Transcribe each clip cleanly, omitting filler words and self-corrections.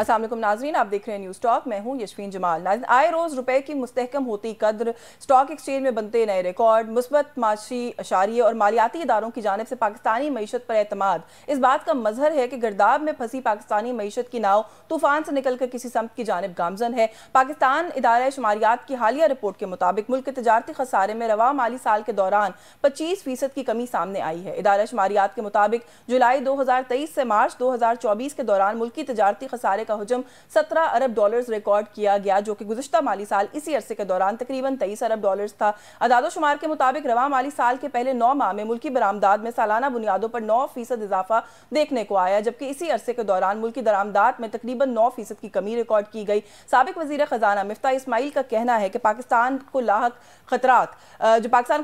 अस्सलाम वालेकुम नाज़रीन, आप देख रहे हैं न्यूज़ टॉक। मैं हूं यशफीन जमाल। नाज़रीन, आए रोज़ रुपए की मुस्तहकम होती कद्र, स्टॉक एक्सचेंज में बनते नए रिकॉर्ड, मुस्बत माशी अशारिये और मालियाती इदारों की जानिब से पाकिस्तानी मीशत पर एतमाद इस बात का मजहर है कि गर्दाब में फंसी पाकिस्तानी मीशत की नाव तूफान से निकलकर किसी सम्त की जानिब गामजन है। पाकिस्तान इदारा शुमारियात की हालिया रिपोर्ट के मुताबिक मुल्क के तजारती खसारे में रवा माली साल के दौरान 25% की कमी सामने आई है। इदारा शुमारियात के मुताबिक जुलाई 2023 से मार्च 2024 के दौरान मुल्की तजारती खसारे का हुजम 17 अरब डॉलर्स रिकॉर्ड किया गया, जो कि गुज़िश्ता माली साल इसी अरसे के दौरान तकरीबन 23 अरब डॉलर्स था। अदादोशुमार के मुताबिक रवा माली साल के पहले 9 माह में मुल्की बरामदात में सालाना बुनियादों पर 9% इजाफा देखने को आया, जबकि इसी अरसे के दौरान मुल्की दरामदात में तकरीबन 9% की कमी रिकॉर्ड की गई। साबिक वज़ीर ख़जाना मिफ्ता इस्माइल का कहना है कि पाकिस्तान को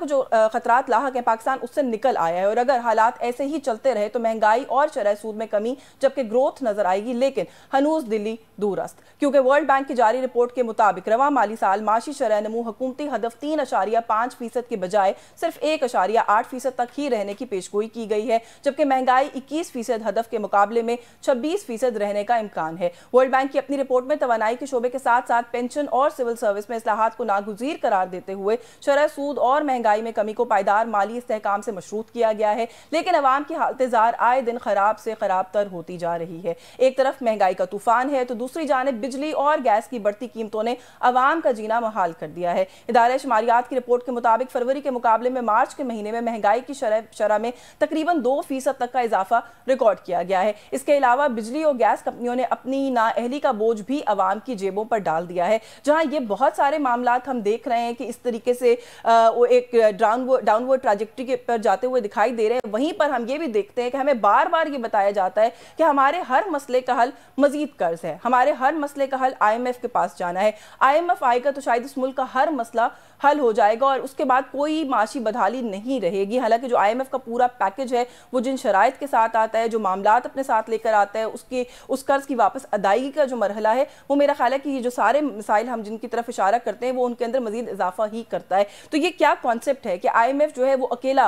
जो खतरात लाहक है, पाकिस्तान उससे निकल आया है और अगर हालात ऐसे ही चलते रहे तो महंगाई और शरह सूद में कमी जबकि ग्रोथ नजर आएगी, लेकिन हनूज दिल्ली दूरस्त, क्योंकि वर्ल्ड बैंक की जारी रिपोर्ट के मुताबिक रवा माली साल माशी शरह नमू हुकूमती हदफ 3.5% के बजाय सिर्फ 1.8% तक ही रहने की पेशगोई की गई है, जबकि महंगाई 21% हदफ के मुकाबले में 26% रहने का इम्कान है। वर्ल्ड बैंक की अपनी रिपोर्ट में तवानाई के शोबे के साथ साथ पेंशन और सिविल सर्विस में इस्लाहात को नागुज़ीर करार देते हुए शरह सूद और महंगाई में कमी को पायदार माली इस्तेहकाम से मशरूत किया गया है, लेकिन अवाम की हालत जार आए दिन खराब से खराब तर होती जा रही है। एक तरफ महंगाई का तूफान है तो दूसरी जानिब बिजली और गैस की बढ़ती कीमतों ने अवाम का जीना मुहाल कर दिया है। इदारे शुमारियात की रिपोर्ट के मुताबिक फरवरी के मुकाबले में मार्च के महीने में महंगाई की शरह में तकरीबन 2% तक का इजाफा रिकॉर्ड किया गया है। इसके अलावा बिजली और गैस कंपनियों ने अपनी नाअहली का बोझ भी अवाम की जेबों पर डाल दिया है। जहां ये बहुत सारे मामलात हम देख रहे हैं कि इस तरीके से वो एक डाउनवर्ड ट्रैजेक्टरी पर जाते हुए दिखाई दे रहे हैं, वहीं पर हम ये भी देखते हैं कि हमें बार बार ये बताया जाता है कि हमारे हर मसले का हल मजीद कर्ज है, हमारे हर मसले का हल IMF के पास जाना है। IMF आएगा तो शायद इस मुल्क का हर मसला हल हो जाएगा और उसके बाद कोई माशी बदहाली नहीं रहेगी। हालांकि जो IMF का पूरा पैकेज है वो जिन शराइत के साथ आता है, जो मामलात अपने साथ लेकर आता है, उस कर्ज की वापस अदायगी का जो मरहला है, वो मेरा ख्याल है कि ये जो सारे मसाइल हम जिनकी तरफ इशारा करते हैं वो उनके अंदर मजीद इजाफा ही करता है। तो ये क्या कॉन्सेप्ट है कि IMF जो है वो अकेला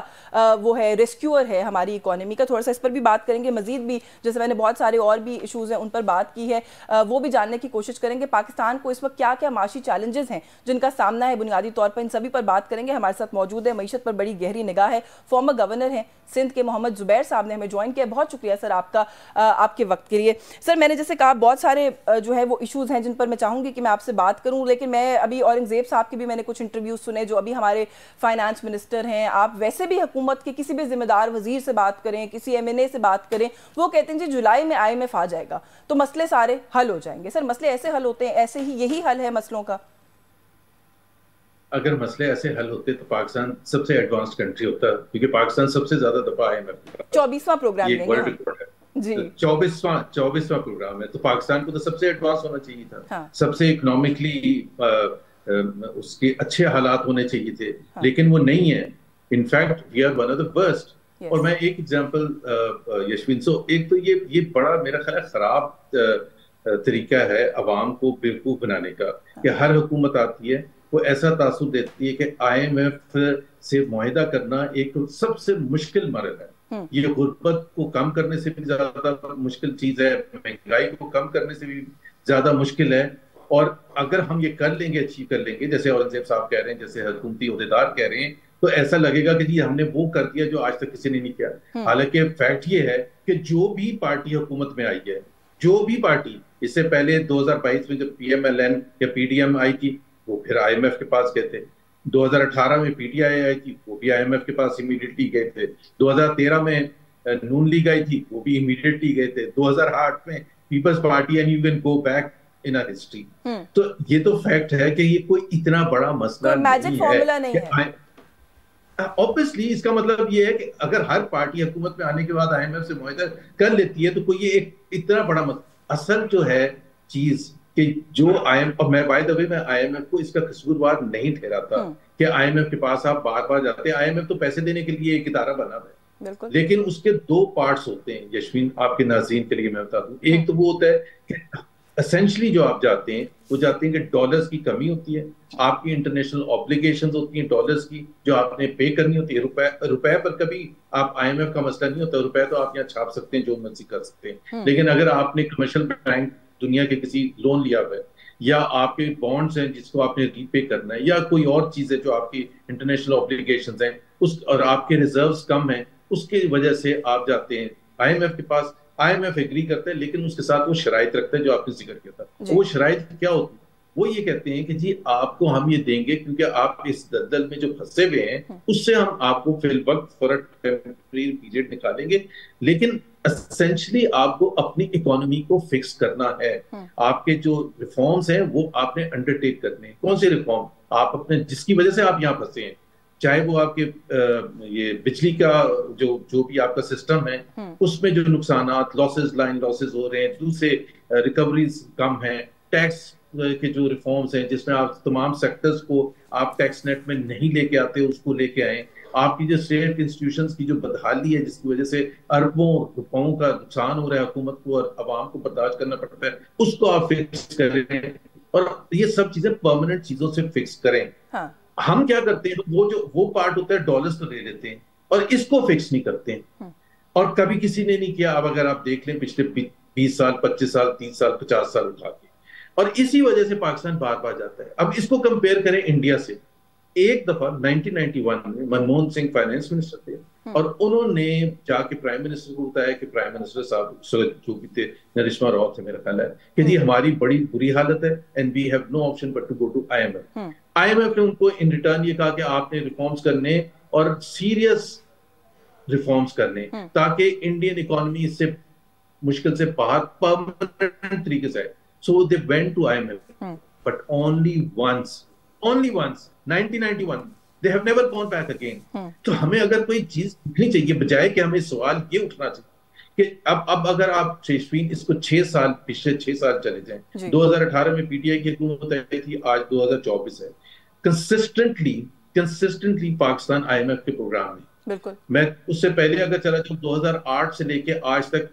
वो है रेस्क्यूअर है हमारी इकोनॉमी का? थोड़ा सा इस पर भी बात करेंगे। मजीद भी जैसे मैंने बहुत सारे और भी इशूज़ हैं उन पर बात की है, वो भी जानने की कोशिश करेंगे। पाकिस्तान को इस वक्त क्या क्या माशी चैलेंजेस हैं जिनका सामना है बुनियादी तौर पर, इन सभी पर बात करेंगे। हमारे साथ मौजूद है, मईशत पर बड़ी गहरी निगाह है, फॉर्मर गवर्नर हैं सिंध के मोहम्मद जुबैर साहब ने हमें ज्वाइन किया। बहुत शुक्रिया सर आपका आपके वक्त के लिए। सर, मैंने जैसे कहा बहुत सारे जो है वो इशूज़ हैं जिन पर मैं चाहूँगी कि मैं आपसे बात करूँ, लेकिन मैं अभी औरंगजेब साहब के भी मैंने कुछ इंटरव्यूज सुने, जो अभी हमारे फाइनेंस मिनिस्टर हैं। आप वैसे भी हुकूमत के किसी भी जिम्मेदार वजीर से बात करें, किसी MNA से बात करें, वो कहते हैं जी जुलाई में IMF आ जाएगा तो मसले सारे हल हो जाएंगे। सर, मसले ऐसे हल होते हैं? ऐसे ही यही हल है मसलों का? अगर मसले ऐसे हल होते तो पाकिस्तान सबसे एडवांस्ड कंट्री होता, क्योंकि पाकिस्तान सबसे ज्यादा दफा IMF में 24वां प्रोग्राम ये लेंगे वर्ल्ड हम रिकॉर्ड है। जी। 24वां प्रोग्राम है, तो पाकिस्तान को तो सबसे एडवांस होना चाहिए था। हाँ, सबसे इकोनॉमिकली उसके अच्छे हालात होने चाहिए थे, हाँ, लेकिन वो नहीं है। In fact we are one of the worst. और यस, मैं एक एग्जांपल यशविन, सो एक तो ये बड़ा मेरा ख्याल है खराब तरीका है अवाम को बेवकूफ बनाने का, कि हर हुकूमत आती है वो ऐसा तासुर देती है कि IMF से मुआहिदा करना एक तो सबसे मुश्किल मर्हला है। ये गुर्बत को कम करने से भी ज्यादा मुश्किल चीज है, महंगाई को कम करने से भी ज्यादा मुश्किल है। और अगर हम ये कर लेंगे, अचीव कर लेंगे, जैसे औरंगजेब साहब कह रहे हैं, जैसे हुकूमती ओहदेदार कह रहे हैं, तो ऐसा लगेगा कि जी हमने वो कर दिया जो आज तक किसी ने नहीं किया। हालांकि फैक्ट ये है कि जो भी पार्टी हुकूमत में आई है, जो भी पार्टी, इससे पहले 2022 में जब PMLN या PDM आई थी, वो फिर IMF के पास गए थे। 2018 में PTI आई थी, वो भी IMF के पास इमीडिएटली गए थे। 2013 में नून लीग आई थी, वो भी इमीडिएटली गए थे। 2008 में Peoples Party, and you can go back in our history. तो ये तो फैक्ट है कि ये कोई इतना बड़ा मसला मैजिक फॉर्मूला नहीं है। ऑब्वियसली इसका मतलब ये है कि अगर हर पार्टी हुकूमत में आने के बाद IMF से मुआहिदा कर लेती है तो कोई ये एक इतना बड़ा असल जो है चीज कि जो और मैं बाय द वे मैं IMF को इसका कसूरवार नहीं ठहराता कि IMF के पास आप बार बार जाते हैं। IMF तो पैसे देने के लिए एक इदारा बना हुआ है, लेकिन उसके दो पार्ट्स होते हैं यशवीन, आपके नाज़रीन के लिए मैं बता दूं। एक तो वो होता है कि एसेंशली जो आप जाते हैं वो जाते हैं कि डॉलर्स की कमी होती है, आपकी इंटरनेशनल ऑब्लिगेशंस होती हैं डॉलर्स की जो आपने पे करनी होती है। रुपए पर कभी आप IMF का मसला नहीं होता, रुपए तो आप यहाँ छाप सकते हैं, जो मर्जी कर सकते हैं। लेकिन अगर आपने कमर्शियल बैंक दुनिया के किसी लोन लिया हुआ है, या आपके बॉन्ड्स हैं जिसको आपने रीपे करना है, या कोई और चीज है जो आपकी इंटरनेशनल ऑब्लिगेशंस हैं उस, और आपके रिजर्व्स कम हैं, उसकी वजह से आप जाते हैं आईएमएफ के पास। आईएमएफ एग्री करता है, लेकिन उसके साथ वो शराइत रखता है जो आपने जिक्र किया था। वो शराइत क्या होती है? वो ये कहते हैं कि जी आपको हम ये देंगे क्योंकि आप इस दलदल में जो फंसे हुए हैं उससे हम आपको फिल वक्त फॉर टेम्परेरी पीरियड निकालेंगे, लेकिन एसेंशियली आपको अपनी इकोनॉमी को फिक्स करना है। आपके जो रिफॉर्म्स हैं वो आपने अंडरटेक करने हैं। कौन से रिफॉर्म? आप अपने जिसकी वजह से आप यहाँ फंसे हैं, चाहे वो आपके ये बिजली का जो भी आपका सिस्टम है उसमें जो नुकसानात, लॉसेस, लाइन लॉसेस हो रहे हैं, दूसरे रिकवरीज कम है, टैक्स के जो रिफॉर्म्स हैं जिसमें आप तमाम सेक्टर्स को आप टैक्स नेट में नहीं लेके आते उसको लेके आए, आपकी जो स्टेट इंस्टीट्यूशंस की जो बदहाली है जिसकी वजह से अरबों रुपयों का नुकसान हो रहा है हुकूमत को और अवाम को बर्दाश्त करना पड़ता है, उसको आप फिक्स करें और ये सब चीजें परमानेंट चीजों से फिक्स करें। हाँ। हम क्या करते हैं, वो पार्ट होता है डॉलर्स तो ले लेते हैं और इसको फिक्स नहीं करते हैं, और कभी किसी ने नहीं किया। अब अगर आप देख लें पिछले 20 साल, 25 साल, 30 साल, 50 साल उठा के, और इसी वजह से पाकिस्तान बार बार जाता है। अब इसको कंपेयर करें इंडिया से। एक दफा 1991 में मनमोहन सिंह फाइनेंस मिनिस्टर थे और उन्होंने जाके प्राइम मिनिस्टर को बताया कि प्राइम मिनिस्टर साहब जो भी थे, नरिश्मा राव थे मेरा ख्याल है, कि जी हमारी बड़ी बुरी हालत है and we have no option but to go to IMF. IMF ने उनको इन रिटर्न ये कहा कि आपने रिफॉर्म्स करने और सीरियस रिफॉर्म्स करने ताकि इंडियन इकोनॉमी इससे मुश्किल से बाहर परमानेंट तरीके से। So they went to IMF, but only once, 1991. They have never gone back again. तो हमें अगर कोई चीज दिखनी चाहिए, बजाय कि हमें सवाल ये उठना चाहिए कि अब अगर आप शेषवीन इसको 6 साल, पिछले 6 साल चले जाएं, 2018 में पीटीआई की हुकूमत आई थी, आज 2024 है, कंसिस्टेंटली पाकिस्तान आईएमएफ के प्रोग्राम में। बिल्कुल। मैं उससे पहले अगर चला जाऊं 2008 से लेके आज तक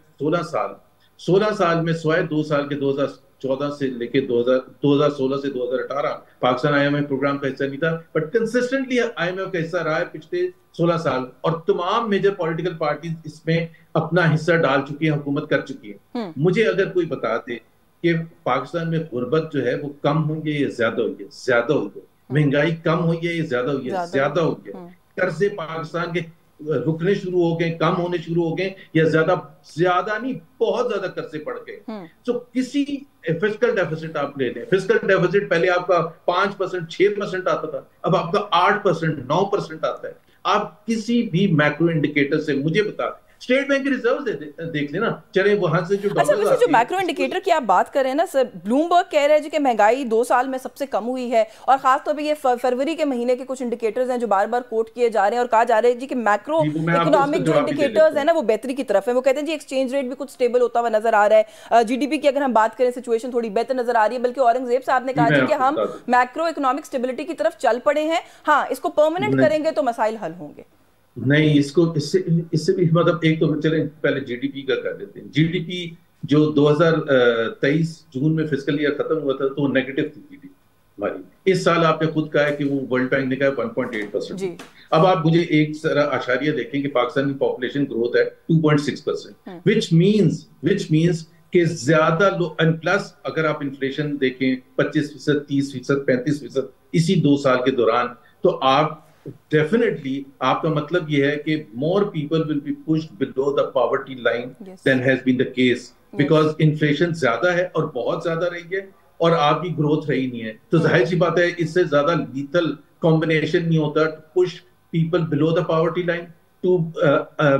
16 साल में सोए 2 साल के 2014 से लेके 2016 से 2018 पाकिस्तान आईएमएफ प्रोग्राम का हिस्सा नहीं था, बट कंसिस्टेंटली आईएमएफ का हिस्सा रहा है पिछले 16 साल, और तमाम मेजर पॉलिटिकल पार्टीज इसमें अपना हिस्सा डाल चुकी है, हुकूमत कर चुकी है। मुझे अगर कोई बता दे कि पाकिस्तान में गुर्बत जो है वो कम हुई है या ज्यादा हुई है? ज्यादा हुई है। महंगाई कम हुई है या ज्यादा हुई है? ज्यादा हुई है। कर्जे पाकिस्तान के रुकने शुरू हो गए, कम होने शुरू हो गए, या ज्यादा नहीं, बहुत ज्यादा कर्जे बढ़ गए। तो किसी फिस्कल डेफिसिट आप ले लें, फिस्कल डेफिसिट पहले आपका 5%, 6% आता था, अब आपका 8%, 9% आता है। आप किसी भी मैक्रो इंडिकेटर से मुझे बता, स्टेट बैंक के रिजर्व देख लेना, चले वहां से जो अच्छा, वैसे जो मैक्रो इंडिकेटर की आप बात कर रहे हैं ना सर, ब्लूमबर्ग कह रहे हैं कि महंगाई 2 साल में सबसे कम हुई है, और खासतौर पे ये फरवरी के महीने के कुछ इंडिकेटर्स हैं जो बार बार कोट किए जा रहे हैं और कहा जा रहा है जी कि मैक्रो इकोनॉमिक जो इंडिकेटर्स है ना वो बेहतरी की तरफ है। वो कहते हैं जी एक्सचेंज रेट भी कुछ स्टेबल होता हुआ नजर आ रहा है, जीडीपी की अगर हम बात करें सिचुएशन थोड़ी बेहतर नजर आ रही है, बल्कि औरंगजेब साहब ने कहा जी कि हम मैक्रो इकोनॉमिक स्टेबिलिटी की तरफ चल पड़े हैं, हाँ इसको परमानेंट करेंगे तो मसाइल हल होंगे। नहीं, इससे भी मतलब एक तो चले पहले जीडीपी का कर लेते हैं। जीडीपी जो 2023 जून में फिस्कल ईयर खत्म हुआ था तो नेगेटिव थी जीडीपी हमारी। इस साल आपने खुद कहा है कि वो वर्ल्ड बैंक ने कहा 1.8%। अब आप मुझे एक सारा आशारिया देखें कि पाकिस्तान की पॉपुलेशन ग्रोथ है 2.6%, विच मीन्स कि ज्यादा लो, एंड प्लस अगर आप इन्फ्लेशन देखें 25%, 30%, 35% इसी 2 साल के दौरान, तो आप डेफिनेटली आपका मतलब यह है कि more people will be pushed below the poverty line than has been the case, because inflation ज्यादा है और बहुत ज्यादा रही है और आपकी ग्रोथ रही नहीं है। तो जाहिर सी बात है इससे ज्यादा लीथल कॉम्बिनेशन नहीं होता to push people below the poverty line, to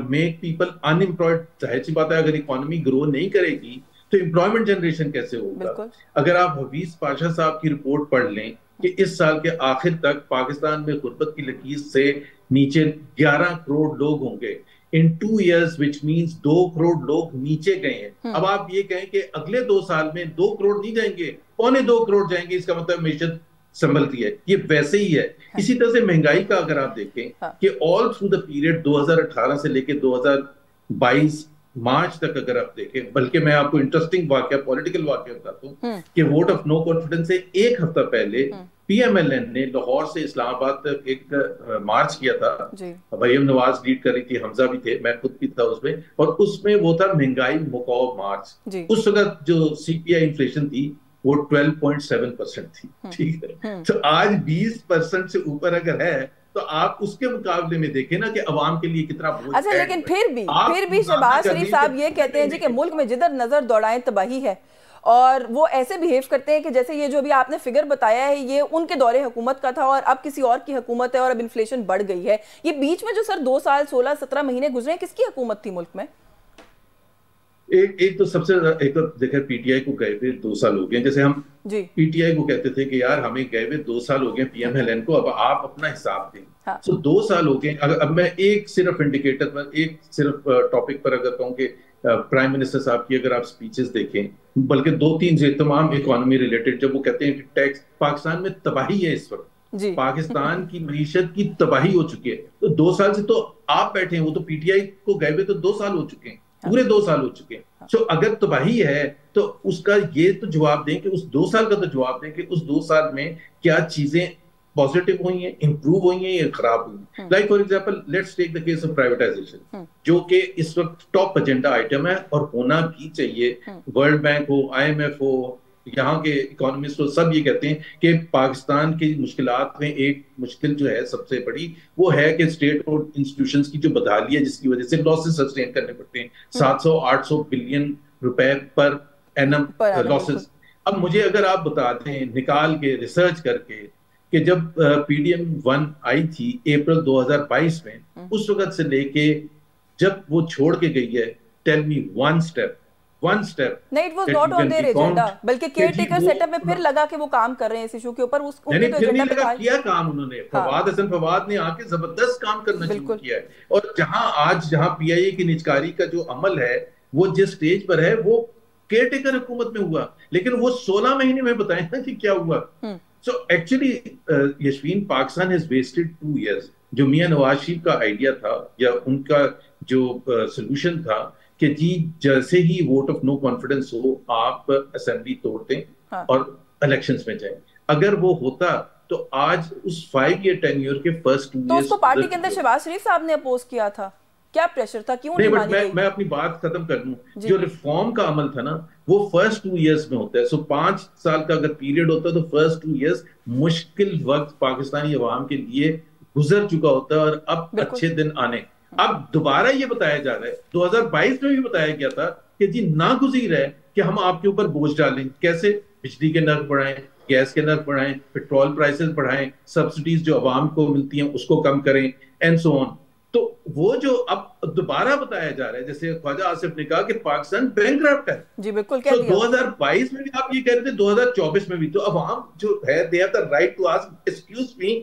make people unemployed. जाहिर सी बात है अगर इकोनॉमी ग्रो नहीं करेगी तो एम्प्लॉयमेंट जनरेशन कैसे होगा? अगर आप हफीज पाशा साहब की रिपोर्ट पढ़ लें कि इस साल के आखिर तक पाकिस्तान में गुर्बत की लकीर से नीचे 11 करोड़ लोग होंगे इन 2 years, विच मीन्स 2 करोड़ लोग नीचे गए हैं। अब आप ये कहें कि अगले 2 साल में 2 करोड़ नहीं जाएंगे, 2.25 करोड़ जाएंगे, इसका मतलब मैशत संभल रही है। ये वैसे ही है। इसी तरह से महंगाई का अगर आप देखें कि ऑल थ्रू द पीरियड 2018 से लेके 2022 मार्च तक अगर आप देखें, बल्कि मैं आपको इंटरेस्टिंग वाकया, पॉलिटिकल वाकया बताता हूँ कि वोट ऑफ नो कॉन्फिडेंस से 1 हफ्ता पहले पीएमएलएन ने लाहौर से इस्लामाबाद तक एक मार्च किया था। जी मरियम नवाज लीड कर रही थी, हमजा भी थे, मैं खुद भी था उसमें, और उसमें वो था महंगाई मुकाओ मार्च। जी। उस वक्त जो सीपीआई इन्फ्लेशन थी वो 12.7% थी। ठीक है, तो आज 20% से ऊपर अगर है तो आप उसके मुकाबले में देखें ना कि अवाम के लिए कितना बोझ अच्छा, ऐड लेकिन हुआ है। आप फिर भी मुआवजा शहबाज कर शरीफ लीजिए साहब ये कहते दूसरे हैं जी कि में। मुल्क में जिधर नजर दौड़ाएं तबाही है, और वो ऐसे बिहेव करते हैं कि जैसे ये जो भी आपने फिगर बताया है ये उनके दौरे हुकूमत का था और अब किसी और की हुकूमत है और अब इन्फ्लेशन बढ़ गई है। ये बीच में जो सर 2 साल 16-17 महीने गुजरे हैं, किसकी हुकूमत थी मुल्क में? एक एक तो सबसे एक तो देखिए, पीटीआई को गए हुए 2 साल हो गए। जैसे हम जी। पीटीआई को कहते थे कि यार हमें गए हुए 2 साल हो गए पीएमएलएन को, अब आप अपना हिसाब दें। हाँ। सो 2 साल हो गए। अगर अब मैं एक सिर्फ इंडिकेटर पर, एक सिर्फ टॉपिक पर अगर कहूँ कि प्राइम मिनिस्टर साहब की अगर आप स्पीचेस देखें, बल्कि 2-3 से तमाम इकोनॉमी रिलेटेड, जब वो कहते हैं कि टैक्स, पाकिस्तान में तबाही है इस वक्त, जी। पाकिस्तान की मईशत की तबाही हो चुकी है, तो 2 साल से तो आप बैठे हैं, वो तो पीटीआई को गए हुए तो 2 साल हो चुके हैं, हाँ। पूरे 2 साल हो चुके हैं। सो अगर तबाही है तो उसका ये तो जवाब दें कि उस 2 साल का तो जवाब दें कि उस 2 साल में क्या चीजें पॉजिटिव हुई हैं, इंप्रूव हुई हैं या खराब हुई हैं। Like for example, let's take the case of privatisation, जो कि इस वक्त टॉप एजेंडा आइटम है और होना भी चाहिए। वर्ल्ड बैंक हो, आईएमएफ हो, यहाँ के इकोनॉमिस्ट हो, सब ये कहते हैं कि पाकिस्तान की मुश्किलात में एक मुश्किल जो है सबसे बड़ी, वो है कि स्टेट और इंस्टीट्यूशंस की जो बदहाली है, जिसकी वजह से लॉसेस सस्टेन करने पड़ते हैं, 700-800 बिलियन रुपए पर एनम लॉसेस। अब मुझे अगर आप बता दें निकाल के, रिसर्च करके, कि जब पीडीएम 1 आई थी अप्रैल 2022 में, उस वक्त से लेके जब वो छोड़ के गई है, टेल मी वन स्टेप नहीं, it was not on their agenda, बल्कि केयरटेकर सेटअप में फिर लगा कि वो काम कर रहे हैं इस इशू के ऊपर, उस उनके तो फिर नहीं एजेंडा पे लगा, था। किया काम उन्होंने। फवाद हसन फवाद ने आके जबरदस्त काम करना शुरू किया है। और जहां पीआईए की निजकारी का जो अमल है वो जिस स्टेज पर है, वो केयरटेकर हुकूमत में हुआ, लेकिन वो 16 महीने में बताएं ना कि क्या हुआ। So actually Yashveen, Pakistan has wasted 2 years। जो मियां नवाज शरीफ का आइडिया था या उनका जो सोल्यूशन था कि जी जैसे ही वोट ऑफ नो कॉन्फिडेंस हो आप असेंबली तोड़ दें और इलेक्शंस में जाएं, अगर वो होता तो आज उस 5 year टेन्योर के फर्स्ट 2 years तो उसको पार्टी के अंदर शहबाज शरीफ साहब ने अपोज किया था, क्या प्रेशर था, क्यों नहीं मानी गई? मैं अपनी बात खत्म कर लूं। जो रिफॉर्म का अमल था ना, वो फर्स्ट 2 years में होता है। सो 5 साल का अगर पीरियड होता है तो फर्स्ट 2 years मुश्किल वक्त पाकिस्तानी अवाम के लिए गुजर चुका होता है और अब अच्छे दिन आने। अब दोबारा ये बताया जा रहा है, 2022 में भी बताया गया था कि जी नागुज़ीर है कि हम आपके ऊपर बोझ डालें। कैसे? बिजली के नर्ख बढ़ाएं, गैस के नर्ख बढ़ाएं, पेट्रोल प्राइसेस बढ़ाएं, सब्सिडीज जो अवाम को मिलती हैं उसको कम करें, एंड सो ऑन। तो वो जो अब दोबारा बताया जा रहा है, जैसे ख्वाजा आसिफ ने कहा कि पाकिस्तान बैंकरप्ट है। जी बिल्कुल कह दिया। 2022 में भी आप ये कह रहे थे, 2024 में भी। तो अवाम जो है, they have the right to ask, excuse me,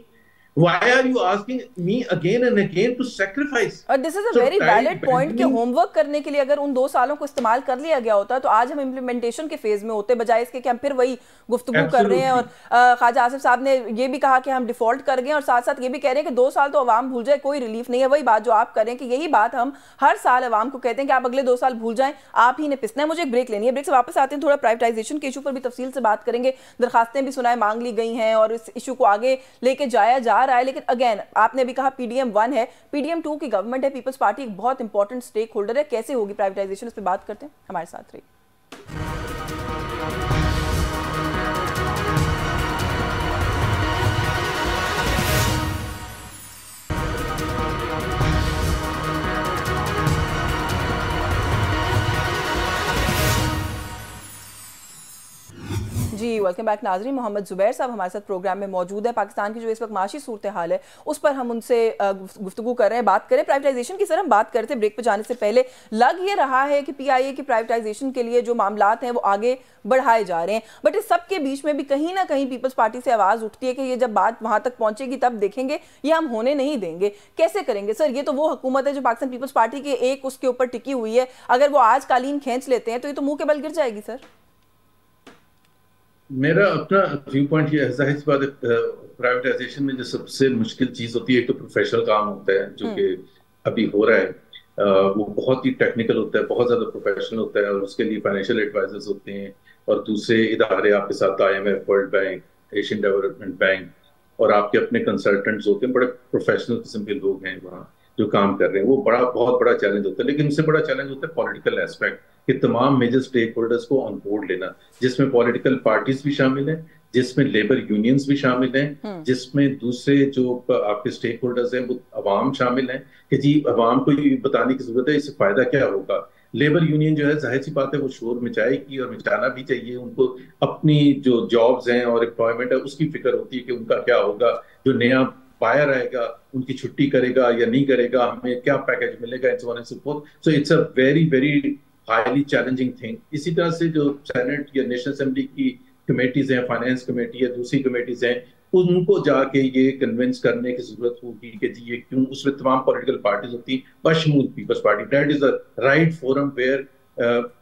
why are you asking me again and again to sacrifice? और this is a very valid point कि होमवर्क करने के लिए अगर उन 2 सालों को इस्तेमाल कर लिया गया होता तो आज हम इम्प्लीमेंटेशन के फेज में होते, बजाय इसके कि हम फिर वही गुफ्तगू कर रहे हैं। और ख्वाजा आसिफ साहब ने ये भी कहा कि हम डिफॉल्ट कर गए और साथ साथ ये भी कह रहे हैं कि 2 साल तो अवाम भूल जाए, कोई रिलीफ नहीं है। वही बात जो आप कर रहे हैं कि यही बात हम हर साल अवाम को कहते हैं कि आप अगले 2 साल भूल जाएं, आप ही ने पिसना है। मुझे एक ब्रेक लेनी है, ब्रेक से वापस आते हैं, थोड़ा प्राइवेटाइजेशन के इशू पर भी तफसील से बात करेंगे। दरखास्तें भी सुनाए मांग ली गई हैं और इस इशू को आगे लेके जाया जा रहा है, लेकिन अगेन आपने भी कहा पीडीएम 1 है, पीडीएम 2 की गवर्नमेंट है, पीपल्स पार्टी एक बहुत इंपॉर्टेंट स्टेक होल्डर है। कैसे होगी प्राइवेटाइजेशन, इस पे बात करते हैं, हमारे साथ रहिए। जी वेलकम बैक नाजरीन। मोहम्मद जुबैर साहब हमारे साथ प्रोग्राम में मौजूद है। पाकिस्तान की जो इस वक्त माशी सूरत हाल है उस पर हम उनसे गुफ्तगू कर रहे हैं, बात करें। प्राइवेटाइजेशन की सर हम बात करते हैं ब्रेक पे जाने से पहले। लग ये रहा है कि पीआईए की प्राइवेटाइजेशन के लिए जो मामलात हैं वो आगे बढ़ाए जा रहे हैं, बट इस सब के बीच में भी कहीं ना कहीं पीपल्स पार्टी से आवाज़ उठती है कि ये जब बात वहां तक पहुंचेगी तब देखेंगे, ये हम होने नहीं देंगे। कैसे करेंगे सर? ये तो वो हुकूमत है जो पाकिस्तान पीपल्स पार्टी के एक उसके ऊपर टिकी हुई है, अगर वो आज कालीन खींच लेते हैं तो ये तो मुंह के बल गिर जाएगी सर। मेरा अपना व्यू पॉइंट ये है, जाहिर सी बात है, प्राइवेटाइजेशन में जो सबसे मुश्किल चीज होती है, एक तो प्रोफेशनल काम होता है जो कि अभी हो रहा है, वो बहुत ही टेक्निकल होता है, बहुत ज्यादा प्रोफेशनल होता है, और उसके लिए फाइनेंशियल एडवाइजर्स होते हैं और दूसरे इदारे आपके साथ, IMF, world bank, Asian development bank, और आपके अपने कंसल्टेंट्स होते हैं, बड़े प्रोफेशनल किस्म के लोग हैं वहाँ जो काम कर रहे हैं, वो बहुत बड़ा चैलेंज होता है। लेकिन उससे बड़ा चैलेंज होता है पॉलिटिकल एस्पेक्ट, कि तमाम मेजर स्टेक होल्डर्स को ऑन बोर्ड लेना, जिसमें पॉलिटिकल पार्टीज भी शामिल हैं, जिसमें लेबर यूनियंस भी शामिल हैं, जिसमें दूसरे जो आपके स्टेक होल्डर्स हैं वो अवाम शामिल हैं, कि जी अवाम को ये बताने की जरूरत है इससे फायदा क्या होगा। लेबर यूनियन जो है जाहिर सी बात है वो शोर मचाएगी, और मचाना भी चाहिए, उनको अपनी जो जॉब्स हैं और एम्प्लॉयमेंट है उसकी फिक्र होती है कि उनका क्या होगा, जो नया बायर आएगा उनकी छुट्टी करेगा या नहीं करेगा, हमें क्या पैकेज मिलेगा, and so on and so fourth. So it's a very very highly challenging thing. इसी तरह से जो सेनेट या नेशनल असेंबली की कमेटीज हैं, फाइनेंस कमेटी या दूसरी कमेटीज हैं, उनको जाके ये कन्विंस करने की जरूरत होगी कि जी ये क्यों, उसमें तमाम पॉलिटिकल पार्टीज होती हैं, बशमूल Peoples Party. That is the right forum where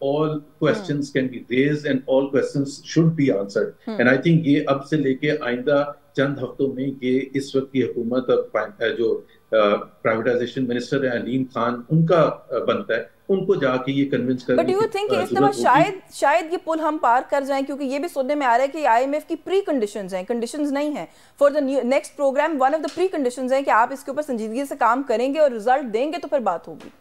all questions can be raised and all questions should be answered. And I think ये अब से लेके आइंदा चंद हफ्तों में ये इस वक्त की हुकूमत और जो प्राइवेटाइजेशन मिनिस्टर है अलीम खान, उनका बनता है उनको जाके ये कन्विंस करने। बट यू थिंक इस दफा शायद ये पुल हम पार कर जाएं, क्योंकि ये भी सुनने में आ रहा है कि आईएमएफ की प्री कंडीशंस हैं, कंडीशंस नहीं हैं for the next programme. One of the pre conditions हैं कि आप इसके ऊपर संजीदगी से काम करेंगे और रिजल्ट देंगे तो फिर बात होगी।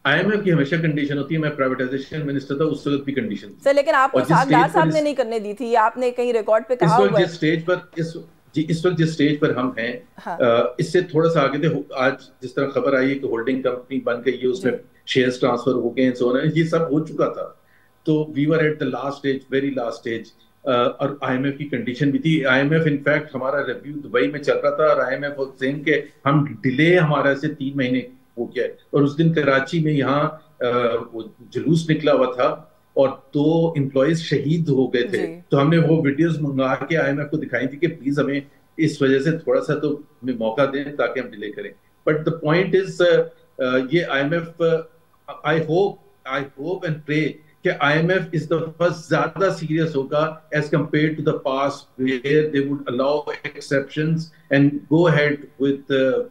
आईएमएफ की हमेशा कंडीशन होती है, मैं प्राइवेटाइजेशन मिनिस्टर था उस वक्त भी कंडीशन थी सर, लेकिन आपको सागदार साहब ने नहीं करने दी थी, आपने कहीं रिकॉर्ड पे कहा हुआ है। इस वक्त जिस स्टेज पर हम हैं, हाँ। इससे थोड़ा सा आगे थे, आज जिस तरह खबर आई है कि होल्डिंग कंपनी बन गई है, उसमें शेयर्स ट्रांसफर हो गए, सो ये सब हो चुका था। तो we were at the last stage, very last stage, और आईएमएफ की कंडीशन भी थी। आईएमएफ इनफैक्ट हमारा रिव्यू दुबई में चल रहा था, और आईएमएफ और सेम के हम डिले हमारा से 3 महीने हो गया है, और उस दिन कराची में यहाँ वो जुलूस निकला हुआ था और 2 एम्प्लॉइज शहीद हो गए थे। तो हमने वो वीडियोस मंगा के आईएमएफ को दिखाई थी कि प्लीज हमें इस वजह से थोड़ा सा तो हमें मौका दें ताकि हम डिले करें। बट द पॉइंट इज ये IMF, I hope and pray कि आईएमएफ इस दफा ज्यादा सीरियस होगा as compared to the past where they would allow exceptions and go ahead with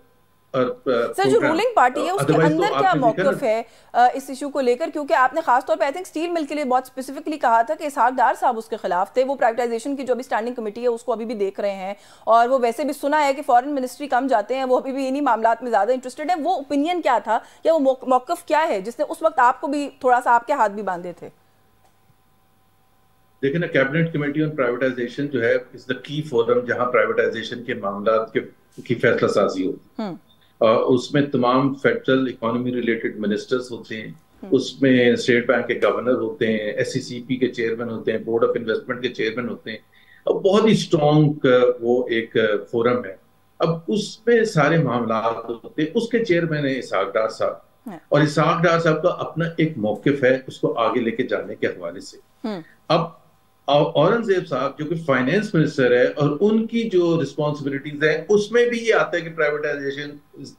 sir जो रूलिंग पार्टी है उसके अंदर तो क्या मौक़िफ़ है इस इशू को लेकर, क्योंकि आपने खासतौर पे आई थिंक स्टील मिल के लिए बहुत स्पेसिफिकली कहा था कि इसहाक डार साहब उसके खिलाफ थे। वो प्राइवेटाइजेशन की जो अभी स्टैंडिंग कमेटी है उसको अभी भी देख रहे हैं, और वो वैसे भी सुना है कि फॉरेन मिनिस्ट्री कम जाते हैं, वो अभी भी इन्हीं मामलों में ज्यादा इंटरेस्टेड है। वो ओपिनियन क्या था या वो मौक़िफ़ क्या है जिसने उस वक्त आपको भी थोड़ा सा आपके हाथ भी बांधे थे? देखिए ना, कैबिनेट कमेटी ऑन प्राइवेटाइजेशन जो है इज द की फोरम जहां प्राइवेटाइजेशन के मामला की फैसला साजी होती है। उसमें तमाम फेडरल इकोनॉमी रिलेटेड मिनिस्टर्स होते हैं, उसमें स्टेट बैंक के गवर्नर होते हैं, एससीसीपी के चेयरमैन होते हैं, बोर्ड ऑफ इन्वेस्टमेंट के चेयरमैन होते हैं। अब बहुत ही स्ट्रॉन्ग वो एक फोरम है। अब उसमें सारे मामला होते हैं। उसके चेयरमैन है इसहाक डार साहब, और इसहाक डार साहब का अपना एक मौकिफ है उसको आगे लेके जाने के हवाले से। अब औरंगजेब साहब जो कि फाइनेंस मिनिस्टर है, और उनकी जो रिस्पॉन्सिबिलिटीज है उसमें भी ये आता है कि privatisation is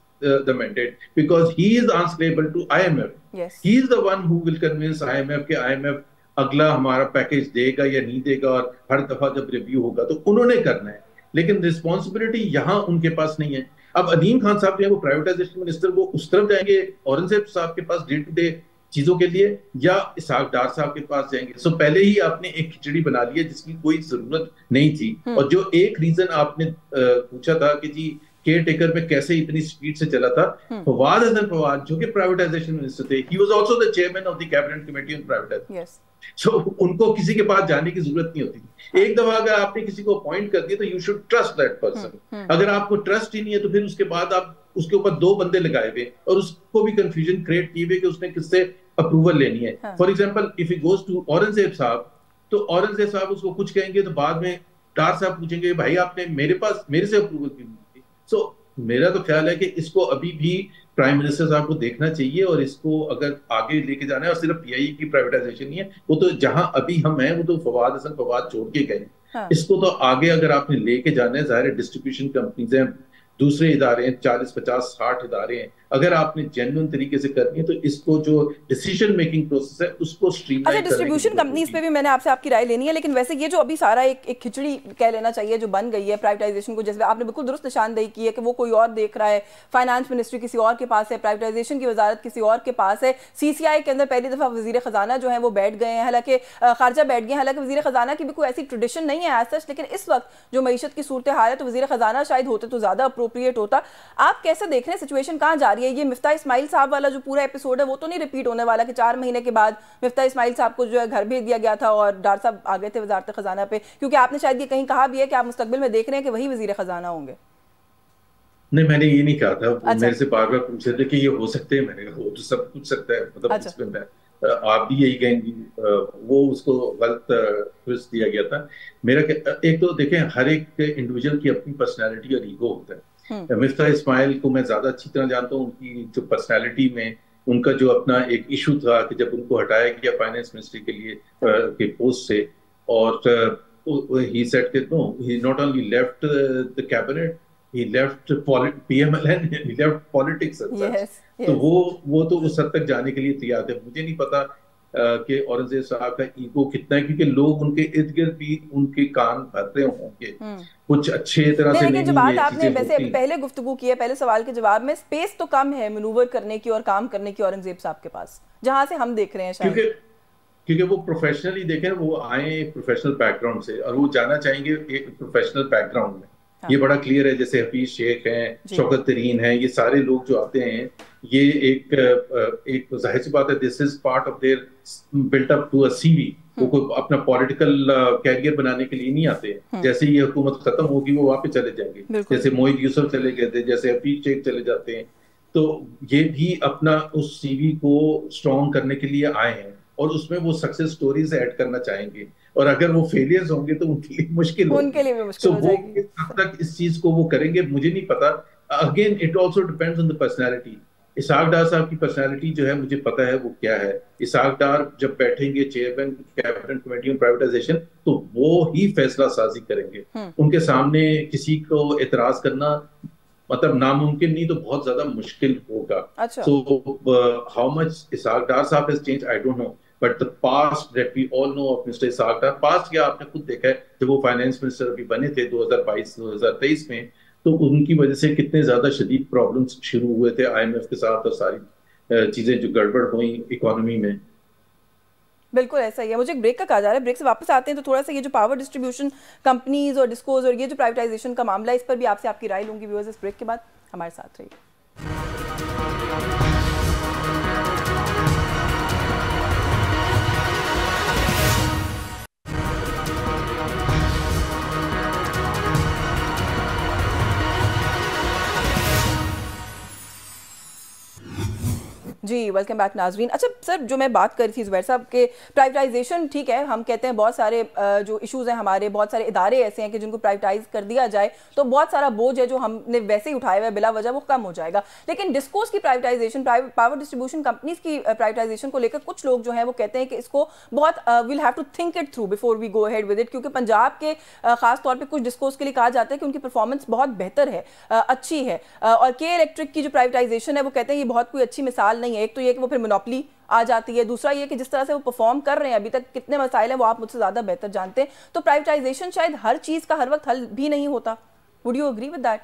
the mandate, because he is answerable to IMF. He is the one who will convince IMF के आईएमएफ अगला हमारा पैकेज देगा या नहीं देगा, और हर दफा जब रिव्यू होगा तो उन्होंने करना है, लेकिन रिस्पॉन्सिबिलिटी यहाँ उनके पास नहीं है। अब अलीम खान साहब जो है वो प्राइवेटाइजेशन मिनिस्टर, वो उस तरफ जाएंगे औरंगजेब साहब के पास डे टू डे चीजों के लिए, या इसहाक डार साहब के पास जाएंगे? सो पहले ही आपने एक खिचड़ी बना ली है जिसकी कोई जरूरत नहीं थी। और जो एक रीजन आपने पूछा था कि जी केयर टेकर में कैसे इतनी स्पीड से चला था, फवाद हसन फवाद जो कि प्राइवेटाइजेशन मिनिस्टर थे, he was also the chairman of the cabinet committee on privatisation. So उनको किसी के पास जाने की जरूरत नहीं होती थी। एक दफा अगर आपने किसी को अपॉइंट कर दिया तो you should trust that person. अगर आपको ट्रस्ट ही नहीं है तो फिर उसके बाद आप उसके ऊपर 2 बंदे लगाए हुए और उसको भी कंफ्यूजन क्रिएट किए हुए कि उसने किससे अप्रूवल लेनी है। For example if he goes to Aurangzeb sahab, तो औरंगजेब साहब उसको कुछ कहेंगे तो बाद में डार साहब पूछेंगे भाई आपने मेरे से अप्रूवल क्यों नहीं दी? सो मेरा तो ख्याल है कि इसको अभी भी प्राइम मिनिस्टर साहब को देखना चाहिए, और इसको अगर आगे लेके जाना है, और सिर्फ पीआईए की प्राइवेटाइजेशन नहीं है, वो तो जहां अभी हम हैं वो तो फवाद हसन फवाद छोड़ के गए। इसको तो आगे अगर आपने लेके जाना है, जाहिर है डिस्ट्रीब्यूशन कंपनीज हैं, दूसरे इदारे हैं, 40, 50, 60 इदारे हैं, अगर आपने जेन्युइन तरीके से करनी है तो इसको जो डिसीजन मेकिंग प्रोसेस है उसको अच्छा, स्ट्रीमलाइन करने की डिस्ट्रीब्यूशन जरूरत कंपनीज पे होगी। भी मैंने आपसे आपकी राय लेनी है, लेकिन वैसे ये जो अभी सारा एक खिचड़ी कह लेना चाहिए जो बन गई है प्राइवेटाइजेशन को, जैसे आपने बिल्कुल दुरुस्त निशानदेही की है कि वो कोई और देख रहा है, फाइनेंस मिनिस्ट्री किसी और के पास है, प्राइवेटाइजेशन की वजारत किसी और के पास है, सीसीआई के अंदर पहली दफा वजीर खजाना जो है वो बैठ गए हैं, हालांकि खारजा बैठ गए, हालांकि वजीर खजाना की भी कोई ऐसी ट्रेडिशन नहीं है एज सच, लेकिन इस वक्त जो मईशत की सूरत हाल है तो वजीर खजाना शायद होते तो ज्यादा अप्रोप्रिएट होता। आप कैसे देख रहे हैं सिचुएशन कहाँ जा रही है? ये मिफ्ता इस्माइल साहब वाला जो पूरा एपिसोड है वो तो नहीं रिपीट होने वाला कि 4 महीने के बाद मिफ्ता इस्माइल साहब को जो है घर भेज दिया गया था और डार साहब आ गए थे वजारत खजाना पे? क्योंकि आपने शायद ये कहीं कहा भी है कि आप मुस्तकबिल में देख रहे हैं कि वही वजीर खजाना होंगे। नहीं, मैंने ये नहीं कहा था। वो अच्छा मेरे से बार बार पूछ रहे थे कि ये हो सकते हैं, मैंने कहा हो तो सब कुछ सकता है, मतलब अच्छा। इसमें मैं आप भी यही कहेंगी। वो उसको गलत ट्विस्ट दिया गया था। एक तो देखें, हर एक इंडिविजुअल की अपनी पर्सनैलिटी और ईगो होता है। मिफ्ता इस्माइल को मैं ज्यादा अच्छी तरह जानता हूँ। उनकी जो पर्सनैलिटी में उनका जो अपना एक इशू था कि जब उनको हटाया गया फाइनेंस मिनिस्ट्री के लिए के पोस्ट से, और ही सेड कि no, he not only left the cabinet, he left PMLN, he left politics as such. Yes तो यस। वो तो उस हद तक जाने के लिए तैयार थे। मुझे नहीं पता कि औरंगजेब साहब का ईगो कितना है, क्योंकि लोग उनके इर्द गिर्द भी उनके कान भर रहे होंगे, कुछ अच्छे तरह नहीं, से लेकिन जो नहीं बात ये आपने चीजें वैसे होती। पहले गुफ्तगू की है, पहले सवाल के जवाब में, स्पेस तो कम है मनूवर करने की और काम करने की औरंगजेब साहब के पास, जहां से हम देख रहे हैं शायद। क्योंकि क्योंकि वो प्रोफेशनली देखें, वो आए एक प्रोफेशनल बैकग्राउंड से और वो जाना चाहेंगे एक प्रोफेशनल बैकग्राउंड में। हाँ ये बड़ा क्लियर है। जैसे हफीज शेख हैं, जी। शौकत तरीन हैं, ये सारे लोग जो आते हैं, ये एक जाहिर सी बात है, this is part of their built up to a CV. वो कोई अपना पॉलिटिकल कैरियर बनाने के लिए नहीं आते हैं। जैसे ही हुकूमत खत्म होगी वो वापस चले जाएंगे, बिल्कुल। जैसे मोहित यूसुफ चले गए थे, जैसे हफीज शेख चले जाते हैं। तो ये भी अपना उस सीवी को स्ट्रॉन्ग करने के लिए आए हैं और उसमें वो सक्सेस स्टोरीज ऐड करना चाहेंगे, और अगर वो फेलियर्स होंगे तो उनके लिए मुश्किल उनके होगी। लिए भी मुश्किल हो वो जाएगी। किस हद तक इस चीज को वो करेंगे मुझे नहीं पता। Again it also depends on the personality. Ishaq Dar sahab की पर्सनालिटी जो है मुझे पता है वो क्या है। इसहाक डार जब बैठेंगे chairman cabinet committee on privatisation, तो वो ही फैसला साजी करेंगे। उनके सामने किसी को एतराज करना मतलब नामुमकिन नहीं तो बहुत ज्यादा मुश्किल होगा। अच्छा। So how much Ishaq Dar sahab has change I don't know, but the past that we all know of mister Ishaq Dar, past क्या आपने खुद देखा है जब वो फाइनेंस मिनिस्टर अभी बने थे 2022-2023 में, तो उनकी वजह से कितने ज्यादा शदीद प्रॉब्लम्स शुरू हुए थे IMF के साथ, और सारी चीजें जो गड़बड़ हुई इकोनॉमी में। बिल्कुल ऐसा ही है। मुझे एक ब्रेक का कहा जा रहा है, ब्रेक से वापस आते हैं तो थोड़ा सा ये जो पावर डिस्ट्रीब्यूशन कंपनीज और डिस्कोज और ये जो प्राइवेटाइजेशन का मामला है, इस पर भी आपसे आपकी राय लूंगी व्यूअर्स। इस ब्रेक के बाद हमारे साथ रहिए। जी वेलकम बैक नाजरीन। अच्छा सर, जो मैं बात कर रही थी जुबैर साहब के प्राइवेटाइजेशन, ठीक है, हम कहते हैं बहुत सारे जो इश्यूज हैं हमारे, बहुत सारे इदारे ऐसे हैं कि जिनको प्राइवेटाइज कर दिया जाए तो बहुत सारा बोझ है जो हमने वैसे ही उठाया हुआ है बिला वजह वो कम हो जाएगा। लेकिन डिस्कोस की प्राइवेटाइजेशन, पावर डिस्ट्रीब्यूशन कंपनीज की प्राइवेटाइजेशन को लेकर कुछ लोग जो हैं वो कहते हैं कि इसको बहुत will have to think it through before we go ahead with it, क्योंकि पंजाब के खास तौर पर कुछ डिस्कोस के लिए कहा जाता है कि उनकी परफॉर्मेंस बहुत बेहतर है, अच्छी है, और के इलेक्ट्रिक की जो प्राइवेटाइजेशन है वो कहते हैं ये बहुत कोई अच्छी मिसाल नहीं है। एक तो ये कि वो फिर मोनोपोली आ जाती है, दूसरा ये कि जिस तरह से वो परफॉर्म कर रहे हैं अभी तक, कितने मसाइल हैं वो आप मुझसे ज्यादा बेहतर जानते हैं। तो प्राइवेटाइजेशन शायद हर चीज का हर वक्त हल भी नहीं होता। Would you agree with that?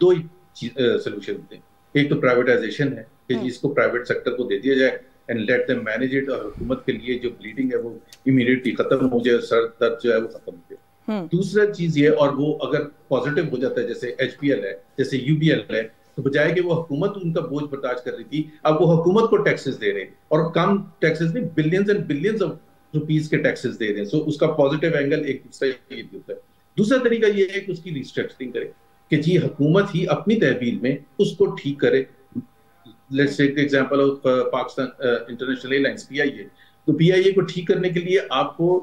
दो ही सोल्यूशन होते हैं। एक तो प्राइवेटाइजेशन है कि जिसको प्राइवेट सेक्टर को दे दिया जाए and let them manage it, और हुकूमत के लिए जो ब्लीडिंग है वो इमीडिएटली खत्म हो जाए, सर दर्द जो है वो खत्म हो जाए। दूसरा चीज ये, और वो अगर पॉजिटिव हो जाता है, जैसे HPL है, जैसे UBL है, तो बजाय कि वो हुकूमत उनका बोझ बर्दाश्त कर रही थी, अब वो हुकूमत को टैक्सेस दे रहे हैं, और कम टैक्सेस नहीं, billions and billions of rupees के टैक्सेस दे रहे हैं। सो उसका पॉजिटिव एंगल एक दूसरा ये भी होता है। दूसरा तरीका ये है कि उसकी रिस्ट्रक्चरिंग करे, कि जी हुकूमत ही अपनी तहवील में उसको ठीक करे। Let's take the example of Pakistan International Airlines PIA। तो PIA को ठीक करने के लिए आपको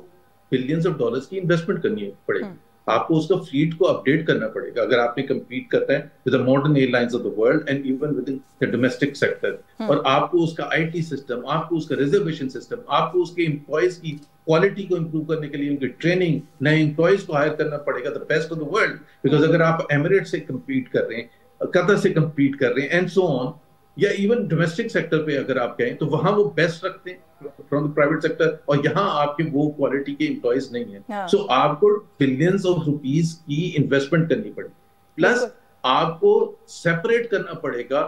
बिलियंस ऑफ डॉलर्स की इन्वेस्टमेंट करनी पड़ेगी, आपको उसका फ्लीट को अपडेट करना पड़ेगा अगर आपने कम्पीट करना है with the modern airlines of the world and even with in the domestic sector. और आपको उसका IT सिस्टम, आपको उसका रिजर्वेशन सिस्टम, आपको उसके एम्प्लॉयज की क्वालिटी को इंप्रूव करने के लिए उनकी ट्रेनिंग, नए एम्प्लॉयज को हायर करना पड़ेगा, the best of the world. Because अगर आप एमिरेट से कम्पीट कर रहे हैं, कतर से कम्पीट कर रहे हैं एंड सो ऑन, या इवन डोमेस्टिक सेक्टर पे अगर आप कहें तो वहां वो बेस्ट रखते हैं फ्रॉम द प्राइवेट सेक्टर, और यहाँ आपके वो क्वालिटी के एम्प्लॉयज नहीं है। हाँ, सो आपको बिलियंस ऑफ रुपीस की इन्वेस्टमेंट करनी पड़ेगी, प्लस बिल्कुल। आपको सेपरेट करना पड़ेगा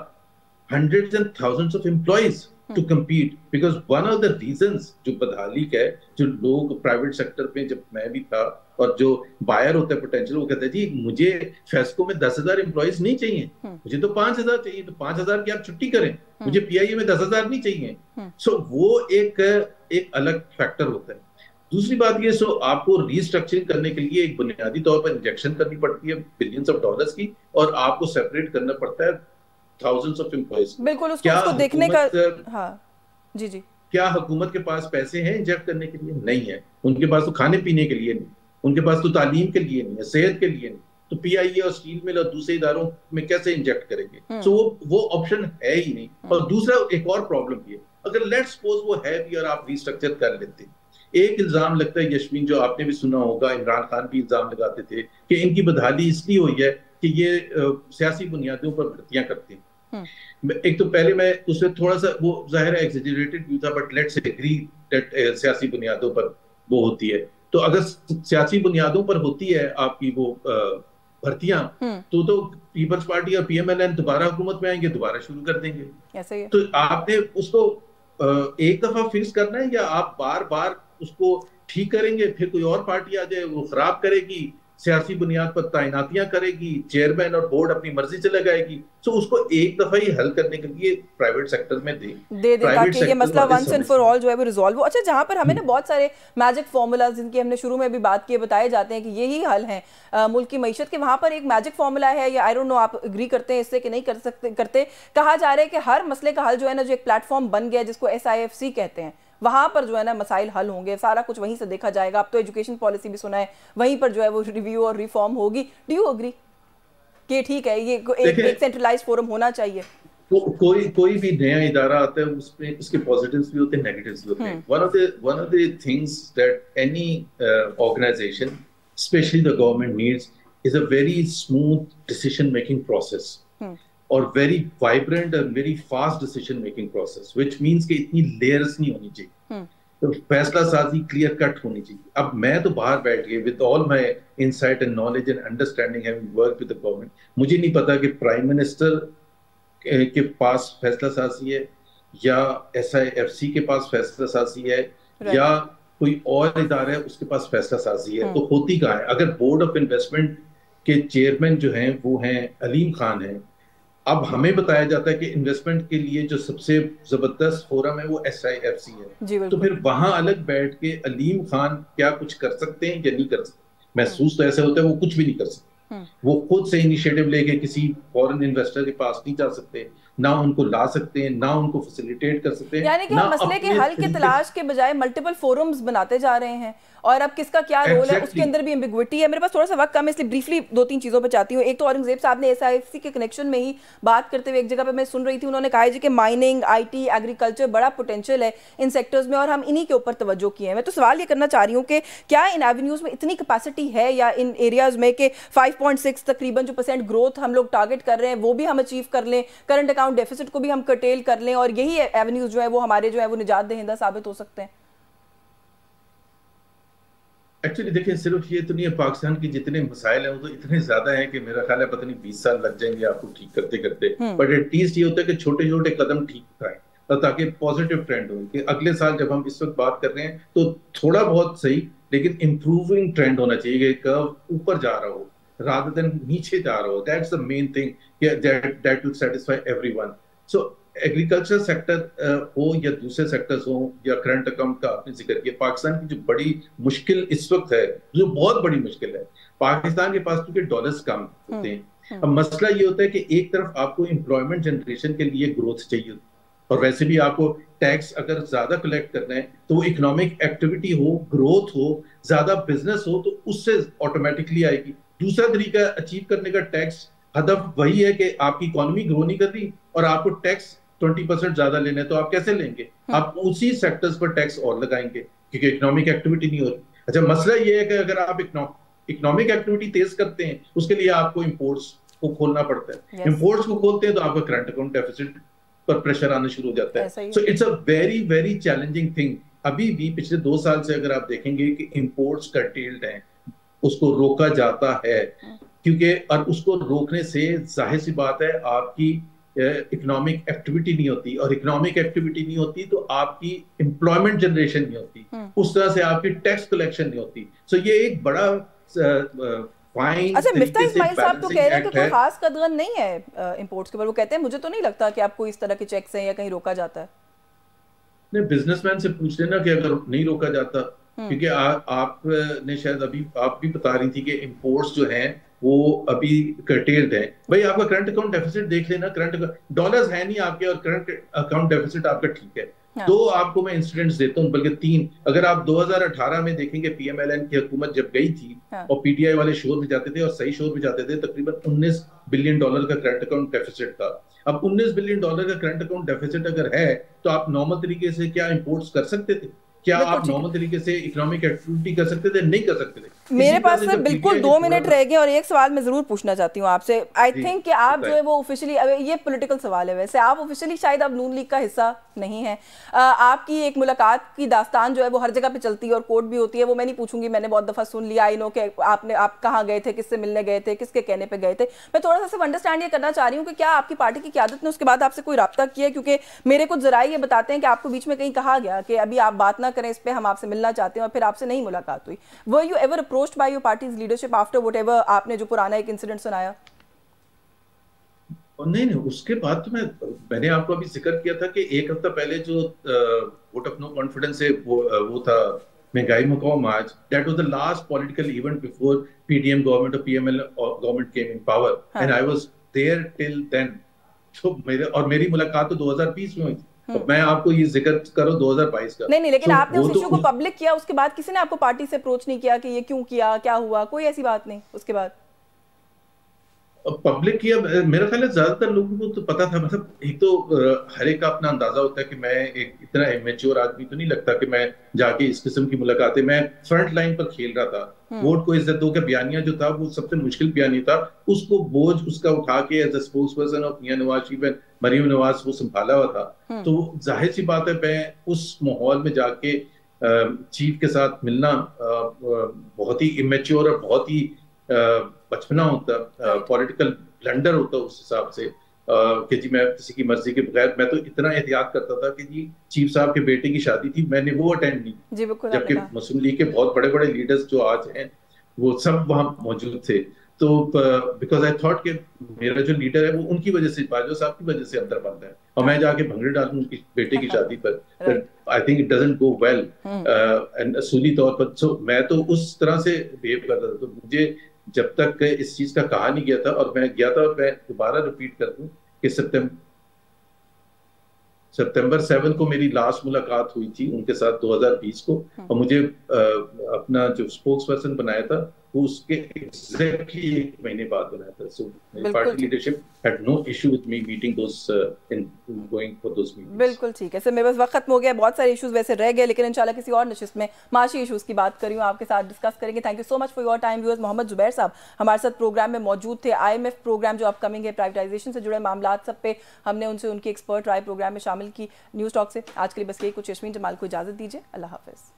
hundreds and thousands of employees to compete, because one of the reasons जो बदहाली का है, जो लोग प्राइवेट सेक्टर में, जब मैं भी था, और जो बायर होते हैं पोटेंशियल, वो कहते हैं जी मुझे फेस्को में 10,000 एम्प्लॉइज नहीं चाहिए, मुझे तो 5,000 चाहिए, तो 5,000 की आप छुट्टी करें, मुझे पीआईए में 10,000 नहीं चाहिए। सो वो एक अलग फैक्टर होता है। दूसरी बात ये, सो आपको रीस्ट्रक्चरिंग करने के लिए एक बुनियादी तौर पर इंजेक्शन करनी पड़ती है बिलियंस ऑफ डॉलर्स की, और आपको सेपरेट करना पड़ता है thousands of employees। बिल्कुल, क्या उसको देखने का। हुकूमत हाँ जी जी। क्या हुकूमत के पास पैसे हैं इंजेक्ट करने के लिए? नहीं है। उनके पास तो खाने पीने के लिए नहीं, उनके पास तो तालीम के लिए नहीं है, सेहत के लिए नहीं, तो पीआईए और स्टील मिल और दूसरे इदारों में कैसे इंजेक्ट करेंगे? सो वो ऑप्शन है ही नहीं। और दूसरा एक और प्रॉब्लम ये, अगर लेट्स सपोज वो है भी और आप रिस्ट्रक्चर कर लेते, एक इल्जाम लगता है यशवीन, जो आपने भी सुना होगा, इमरान खान भी इल्जाम लगाते थे कि इनकी बदहाली इसलिए हुई है कि ये सियासी बुनियादों पर भर्तियां करते हैं। एक तो पहले मैं उससे थोड़ा सा, वो जाहिर है एक्सैजरेटेड व्यू था, बट लेट्स एग्री दैट सियासी बुनियादों पर वो होती है। तो अगर सियासी बुनियादों पर होती है आपकी वो भर्तियां, तो पीपल्स पार्टी और पीएमएलएन दोबारा हुकूमत में आएंगे, दोबारा शुरू कर देंगे। ऐसे ही तो आपने उसको एक दफा फिक्स करना है, या आप बार बार उसको ठीक करेंगे, फिर कोई और पार्टी आ जाए वो खराब करेगी, सियासी बुनियाद पर तैनातियां करेगी, चेयरमैन और बोर्ड अपनी मर्जी से लगाएगी। तो उसको एक दफा ही हल करने के लिए प्राइवेट सेक्टर में दे ताकि ये मसला वंस एंड फॉर ऑल जो है वो रिजॉल्व हो। अच्छा, जहां पर हमें ना बहुत सारे मैजिक फार्मूलाज, जिनकी हमने शुरू में भी बात की, बताए जाते हैं कि यही हल है मुल्क की मईशत के, वहां पर एक मैजिक फार्मूला है, या आई डोंट नो आप एग्री करते हैं इससे कि नहीं करते। कहा जा रहा है कि हर मसले का हल जो है ना, जो एक प्लेटफॉर्म बन गया जिसको SIFC कहते हैं, वहां पर जो है ना मसाइल हल होंगे, सारा कुछ वहीं से देखा जाएगा। अब तो एजुकेशन पॉलिसी भी सुना है, वहीं पर जो है वो रिव्यू और रिफॉर्म होगी। डू यू एग्री कि ठीक है, ये एक सेंट्रलाइज्ड फोरम होना चाहिए? कोई भी नया इदारा आता है, उसमें उसके पॉजिटिव्स भी होते हैं, नेगेटिव्स भी होते हैं। One of the things that any organisation, especially the government, needs is a very smooth decision making process, और वेरी वाइब्रेंट और very fast decision making process, which means कि इतनी लेयर्स नहीं होनी चाहिए, तो फैसला साजी क्लियर कट होनी चाहिए। अब मैं तो बाहर बैठ के with all my insight and knowledge and understanding, having worked with the government, मुझे नहीं पता कि प्राइम मिनिस्टर के पास फैसला साजी है, या SIFC के पास फैसला साजी है, या कोई और इदारा है उसके पास फैसला साजी है। तो होती कहाँ है? अगर बोर्ड ऑफ इन्वेस्टमेंट के चेयरमैन जो हैं वो हैं अलीम खान हैं, अब हमें बताया जाता है कि इन्वेस्टमेंट के लिए जो सबसे जबरदस्त फोरम है वो SIFC है, तो फिर वहां अलग बैठ के अलीम खान क्या कुछ कर सकते हैं या नहीं कर सकते? महसूस तो ऐसे होता है वो कुछ भी नहीं कर सकते। वो खुद से इनिशिएटिव लेके किसी फॉरेन इन्वेस्टर के पास नहीं जा सकते, ना उनको ला सकते हैं, ना उनको फैसिलिटेट कर सकते हैं। यानी कि हम मसले के हल की तलाश के बजाय मल्टीपल फोरम्स बनाते जा रहे हैं, और अब किसका क्या रोल है उसके अंदर भी एम्बिग्विटी है। मेरे पास थोड़ा सा वक्त कम है, इसलिए ब्रीफली 2-3 चीजों पर चाहती हूँ। एक तो औरंगजेब साहब ने SIFC के कनेक्शन में ही बात करते हुए एक जगह पे मैं सुन रही थी, उन्होंने कहा जी कि माइनिंग, IT, एग्रीकल्चर बड़ा पोटेंशियल है इन सेक्टर्स में, और हम इन्हीं के ऊपर तवज्जो किए हैं। मैं तो सवाल ये करना चाह रही हूँ कि क्या इन एवेन्यूज में इतनी कैपेसिटी है, या इन एरियाज में कि 5.6 तकरीबन जो % ग्रोथ हम लोग टारगेट कर रहे हैं वो भी हम अचीव कर लें, करंट अकाउंट डेफिसिट को भी हम कर्टेल कर लें, और यही एवेन्यूज जो है वो हमारे जो है वो निजात दहिंदा साबित हो सकते हैं? एक्चुअली देखिए, सिर्फ ये तो नहीं है, पाकिस्तान के जितने मसाइल हैं वो तो इतने ज्यादा हैं कि मेरा ख्याल है पता नहीं 20 साल लग जाएंगे आपको ठीक करते करते, बट एटलीस्ट ये होता है कि छोटे छोटे कदम ठीक उठाएं, और ताकि पॉजिटिव ट्रेंड हो कि अगले साल जब हम इस वक्त बात कर रहे हैं तो थोड़ा बहुत सही, लेकिन इंप्रूविंग ट्रेंड होना चाहिए कि कर्व ऊपर जा रहा हो rather than नीचे जा रहा हो। That's the main thing, that will satisfy everyone। So agriculture sector हो या दूसरे सेक्टर्स हो, या करंट अकाउंट का आपने जिक्र किया, पाकिस्तान की जो बड़ी मुश्किल इस वक्त है, जो बहुत बड़ी मुश्किल है, पाकिस्तान के पास क्योंकि डॉलर्स कम होते हैं। अब मसला ये होता है कि एक तरफ आपको एम्प्लॉयमेंट जनरेशन के लिए ग्रोथ चाहिए, और वैसे भी आपको टैक्स अगर ज्यादा कलेक्ट करना है तो वो इकोनॉमिक एक्टिविटी हो, ग्रोथ हो, ज्यादा बिजनेस हो, तो उससे ऑटोमेटिकली आएगी। दूसरा तरीका अचीव करने का टैक्स हदफ वही है कि आपकी इकोनॉमी ग्रो नहीं कर रही और आपको टैक्स 20% ज्यादा लेना है, तो आप कैसे लेंगे? आप उसी सेक्टर्स पर टैक्स और लगाएंगे क्योंकि इकोनॉमिक एक्टिविटी नहीं हो रही। अच्छा, मसला ये है कि अगर आप इकोनॉमिक एक्टिविटी तेज करते हैं, उसके लिए आपको इंपोर्ट्स को खोलना पड़ता है। इंपोर्ट्स को खोलते हैं तो आपका करंट अकाउंट डेफिसिट पर प्रेशर आना शुरू हो जाता है। So it's a very very challenging thing. अभी भी पिछले 2 साल से अगर आप देखेंगे कि इंपोर्ट्स कर्टेल्ड हैं, उसको रोका जाता है, क्योंकि और उसको रोकने से जाहिर सी बात है आपकी इकोनॉमिक एक्टिविटी नहीं होती, और इकोनॉमिक एक्टिविटी नहीं होती तो आपकी एम्प्लॉयमेंट जनरेशन नहीं होती, उस तरह से आपकी टैक्स कलेक्शन नहीं होती। सो ये एक बड़ा फाइन। अच्छा, मिफ्ता इस्माइल साहब तो कह रहे हैं कि कोई खास कदम नहीं है इंपोर्ट्स के ऊपर। वो कहते हैं मुझे तो नहीं लगता कि आपको इस तरह के चेक्स हैं या कहीं रोका जाता है। नहीं, बिजनेसमैन से पूछ लेना कि अगर नहीं रोका जाता, क्योंकि आपने शायद अभी आप भी बता रही थी कि इंपोर्ट्स जो हैं वो अभी कर्टेल्ड हैं। भाई आपका करंट अकाउंट डेफिसिट देख लेना, करंट डॉलर्स है नहीं आपके और करंट अकाउंट डेफिसिट आपका ठीक है। हाँ। 2 आपको मैं इंसिडेंट्स देता हूँ, बल्कि 3। अगर आप 2018 में देखेंगे पीएमएलएन की हुकूमत जब गई थी, हाँ। और पीटीआई वाले शोर में जाते थे और सही शोर में जाते थे, तकरीबन $19 बिलियन का करंट अकाउंट डेफिसिट था। अब $19 बिलियन का करंट अकाउंट डेफिसिट अगर है तो आप नॉर्मल तरीके से क्या इंपोर्ट्स कर सकते थे? क्या आप नॉर्मल तरीके से इकोनॉमिक एक्टिविटी कर सकते थे? नहीं कर सकते थे। मेरे पास से बिल्कुल 2 मिनट रह गए और एक सवाल मैं जरूर पूछना चाहती हूँ आपसे। आई थिंक कि आप जो है वो ऑफिशियली, ये पॉलिटिकल सवाल है वैसे, आप ऑफिशियली शायद अब नून लीग का हिस्सा नहीं है। आपकी एक मुलाकात की दास्तान जो है वो हर जगह पे चलती है और कोर्ट भी होती है, वो मैं नहीं पूछूंगी, मैंने बहुत दफा सुन लिया। आई नो कि आप कहाँ गए थे, किससे मिलने गए थे, किसके कहने पे गए थे। मैं थोड़ा सा सिर्फ अंडरस्टैंड ये करना चाह रही हूँ कि क्या आपकी पार्टी की क़यादत ने उसके बाद आपसे कोई रब्ता किया? क्योंकि मेरे कुछ जराए ये बताते हैं कि आपको बीच में कहीं कहा गया कि अभी आप बात ना करें इस पर, हम आपसे मिलना चाहते हैं, और फिर आपसे नहीं मुलाकात हुई। Were you ever approached by your parties leadership after whatever आपने जो पुराना एक इंसिडेंट सुनाया? नहीं, उसके बाद तो मैंने आपको अभी जिक्र किया था कि 1 हफ्ता पहले जो वोट ऑफ नो कॉन्फिडेंस है वो था महंगाई मुकाम आज, that was the last political event before PDM government और PML government came in power, and I was there till then. तो मेरी मुलाकात तो 2020 में हुई थी। तो मैं आपको ये जिक्र करो 2022 का। नहीं, लेकिन आपने उस इशू को पब्लिक किया, उसके बाद किसी ने आपको पार्टी से अप्रोच नहीं किया कि ये क्यों किया, क्या हुआ? कोई ऐसी बात नहीं उसके बाद पब्लिक किया? मेरा ख्याल है ज्यादातर लोगों को तो पता था। मतलब एक तो हर एक का अपना अंदाजा होता है कि मैं एक इतना इमेच्योर आदमी तो नहीं लगता कि मैं जाके इस किस्म की मुलाकातें, मैं फ्रंट लाइन पर खेल रहा था। वोट को इज्जत दो के बयानिया जो था वो सबसे मुश्किल बयानिया था, उसको बोझ उसका उठा के as a spokesperson of Mian Nawaz Sharif and Maryam Nawaz वो संभाला हुआ था। तो जाहिर सी बात है मैं उस माहौल में जाके चीफ के साथ मिलना बहुत ही इमेच्योर और बहुत ही बचपना होता, पॉलिटिकल ब्लंडर होता उस हिसाब से कि जी मैं किसी की मर्जी के बगैर, मैं तो इतना एहतियात करता था कि जी चीफ साहब के बेटे की शादी थी, मैंने वो अटेंड नहीं, जबकि मुस्लिम लीग के बहुत बड़े बड़े लीडर्स जो आज हैं वो सब वहां मौजूद थे। तो बिकॉज आई थॉट कि मेरा जो लीडर है वो उनकी वजह से, बाजवा साहब की वजह से अंदर बंद है, और मैं जाके भंगड़े डालूं उनकी बेटे की शादी पर, I think it doesn't go well and असूली तौर पर। सो मैं तो उस तरह से बिहेव करता था। तो मुझे जब तक इस चीज का कहा नहीं गया था, और मैं गया था, और मैं दोबारा रिपीट कर दूं कि सितंबर 7 को मेरी लास्ट मुलाकात हुई थी उनके साथ 2020 को, और मुझे अपना जो स्पोक्स पर्सन बनाया था वो उसके एग्जैक्टली 1 महीने बाद बनाया था। So party leadership had no issue with me meeting those in going for those meetings. बिल्कुल ठीक है सर, मेरे पास वक्त खत्म हो गया। बहुत सारे इश्यूज वैसे रह गए, लेकिन इंशाल्लाह किसी और नशिस्त में माशी इश्यूज की बात करी हूँ आपके साथ डिस्कस करेंगे। Thank you so much for your time viewers. Mohammad Zubair sahab हमारे साथ प्रोग्राम में मौजूद थे। IMF प्रोग्राम जो अपकमिंग है, प्राइवेटाइजेशन से जुड़े मामला सब पे हमने उनसे उनकी एक्सपर्ट राय प्रोग्राम में शामिल की न्यूज़ टॉक से। आज के लिए बस यही कुछ। यशमीन जमाल को इजाजत दीजिए। अल्लाह हाफिज़।